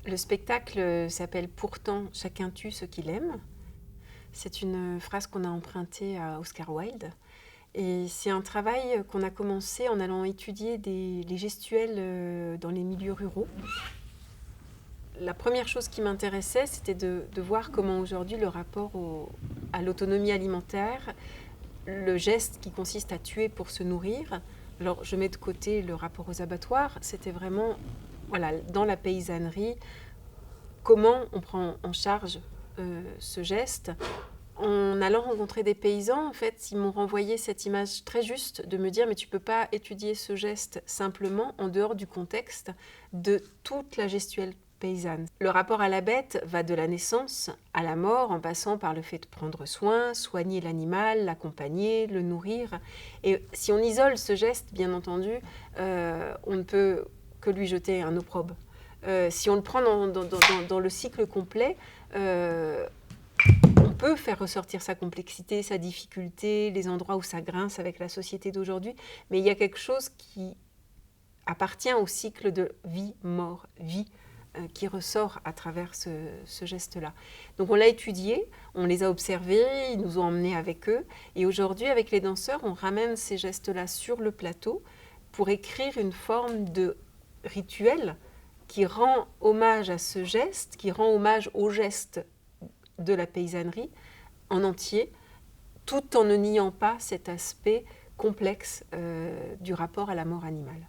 Le spectacle s'appelle Pourtant chacun tue ce qu'il aime. C'est une phrase qu'on a empruntée à Oscar Wilde. Et c'est un travail qu'on a commencé en allant étudier les gestuels dans les milieux ruraux. La première chose qui m'intéressait, c'était de voir comment aujourd'hui le rapport à l'autonomie alimentaire, le geste qui consiste à tuer pour se nourrir. Alors je mets de côté le rapport aux abattoirs, c'était vraiment voilà, dans la paysannerie, comment on prend en charge ce geste. En allant rencontrer des paysans, en fait, ils m'ont renvoyé cette image très juste de me dire mais tu peux pas étudier ce geste simplement en dehors du contexte de toute la gestuelle paysanne. Le rapport à la bête va de la naissance à la mort en passant par le fait de prendre soin, soigner l'animal, l'accompagner, le nourrir. Et si on isole ce geste, bien entendu, on ne peut que lui jeter un opprobre. Si on le prend dans le cycle complet, on peut faire ressortir sa complexité, sa difficulté, les endroits où ça grince avec la société d'aujourd'hui, mais il y a quelque chose qui appartient au cycle de vie-mort-vie qui ressort à travers ce geste-là. Donc on l'a étudié, on les a observés, ils nous ont emmenés avec eux, et aujourd'hui avec les danseurs, on ramène ces gestes-là sur le plateau pour écrire une forme de rituel qui rend hommage à ce geste, qui rend hommage au geste de la paysannerie en entier, tout en ne niant pas cet aspect complexe du rapport à la mort animale.